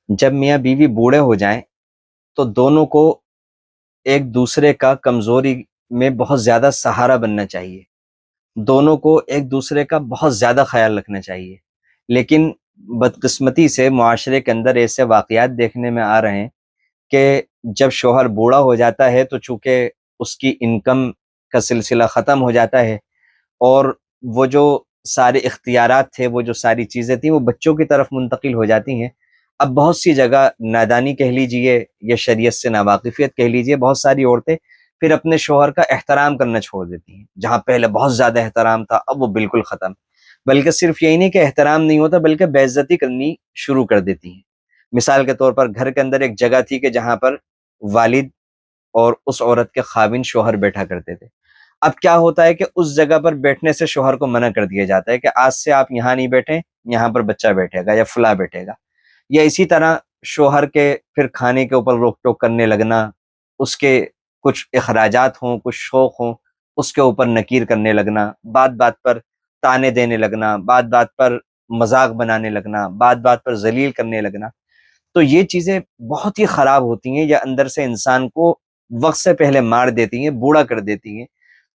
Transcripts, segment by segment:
جب میاں بیوی بوڑھے ہو جائیں تو دونوں کو ایک دوسرے کا کمزوری میں بہت زیادہ سہارا بننا چاہیے، دونوں کو ایک دوسرے کا بہت زیادہ خیال رکھنا چاہیے۔ لیکن بدقسمتی سے معاشرے کے اندر ایسے واقعات دیکھنے میں آ رہے ہیں کہ جب شوہر بوڑھا ہو جاتا ہے تو چونکہ اس کی انکم کا سلسلہ ختم ہو جاتا ہے، اور وہ جو سارے اختیارات تھے، وہ جو ساری چیزیں تھیں، وہ بچوں کی طرف منتقل ہو جاتی ہیں۔ اب بہت سی جگہ نادانی کہہ لیجئے یا شریعت سے ناواقفیت کہہ لیجئے، بہت ساری عورتیں پھر اپنے شوہر کا احترام کرنا چھوڑ دیتی ہیں۔ جہاں پہلے بہت زیادہ احترام تھا، اب وہ بالکل ختم۔ بلکہ صرف یہی نہیں کہ احترام نہیں ہوتا، بلکہ بے عزتی کرنی شروع کر دیتی ہیں۔ مثال کے طور پر گھر کے اندر ایک جگہ تھی کہ جہاں پر والد اور اس عورت کے خاوند شوہر بیٹھا کرتے تھے۔ اب کیا ہوتا ہے کہ اس جگہ پر بیٹھنے سے شوہر کو منع کر دیا جاتا ہے کہ آج سے آپ یہاں نہیں بیٹھیں، یہاں پر بچہ بیٹھے گا یا فلاں بیٹھے گا۔ یا اسی طرح شوہر کے پھر کھانے کے اوپر روک ٹوک کرنے لگنا، اس کے کچھ اخراجات ہوں، کچھ شوق ہوں، اس کے اوپر نکیر کرنے لگنا، بات بات پر تانے دینے لگنا، بات بات پر مذاق بنانے لگنا، بات بات پر ذلیل کرنے لگنا۔ تو یہ چیزیں بہت ہی خراب ہوتی ہیں، یا اندر سے انسان کو وقت سے پہلے مار دیتی ہیں، بوڑھا کر دیتی ہیں۔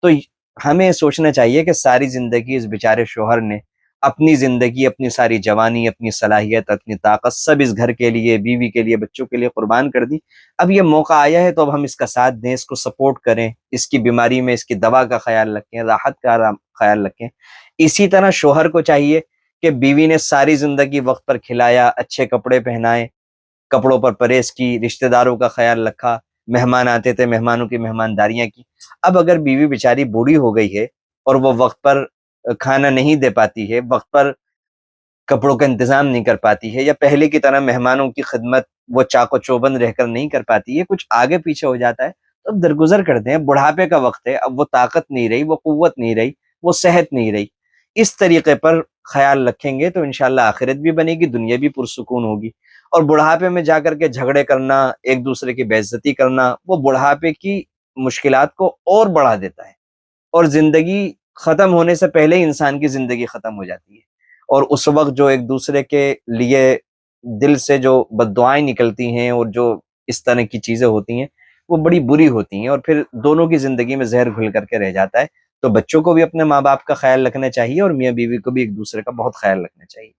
تو ہمیں سوچنا چاہیے کہ ساری زندگی اس بیچارے شوہر نے اپنی زندگی، اپنی ساری جوانی، اپنی صلاحیت، اپنی طاقت سب اس گھر کے لیے، بیوی کے لیے، بچوں کے لیے قربان کر دی۔ اب یہ موقع آیا ہے تو اب ہم اس کا ساتھ دیں، اس کو سپورٹ کریں، اس کی بیماری میں اس کی دوا کا خیال رکھیں، راحت کا خیال رکھیں۔ اسی طرح شوہر کو چاہیے کہ بیوی نے ساری زندگی وقت پر کھلایا، اچھے کپڑے پہنائے، کپڑوں پر پرہیز کی، رشتہ داروں کا خیال رکھا، مہمان آتے تھے مہمانوں کی مہمانداریاں کی۔ اب اگر بیوی بیچاری بوڑھی ہو گئی ہے اور وہ وقت پر کھانا نہیں دے پاتی ہے، وقت پر کپڑوں کا انتظام نہیں کر پاتی ہے، یا پہلے کی طرح مہمانوں کی خدمت وہ چاق و چوبند رہ کر نہیں کر پاتی ہے، کچھ آگے پیچھے ہو جاتا ہے، تو اب درگزر کرتے ہیں۔ بڑھاپے کا وقت ہے، اب وہ طاقت نہیں رہی، وہ قوت نہیں رہی، وہ صحت نہیں رہی۔ اس طریقے پر خیال رکھیں گے تو انشاءاللہ آخرت بھی بنے گی، دنیا بھی پرسکون ہوگی۔ اور بڑھاپے میں جا کر کے جھگڑے کرنا، ایک دوسرے کی بے عزتی کرنا، وہ بڑھاپے کی مشکلات کو اور بڑھا دیتا ہے، اور زندگی ختم ہونے سے پہلے ہی انسان کی زندگی ختم ہو جاتی ہے۔ اور اس وقت جو ایک دوسرے کے لیے دل سے جو بد دعائیں نکلتی ہیں اور جو اس طرح کی چیزیں ہوتی ہیں، وہ بڑی بری ہوتی ہیں، اور پھر دونوں کی زندگی میں زہر گھل کر کے رہ جاتا ہے۔ تو بچوں کو بھی اپنے ماں باپ کا خیال رکھنا چاہیے، اور میاں بیوی کو بھی ایک دوسرے کا بہت خیال رکھنا چاہیے۔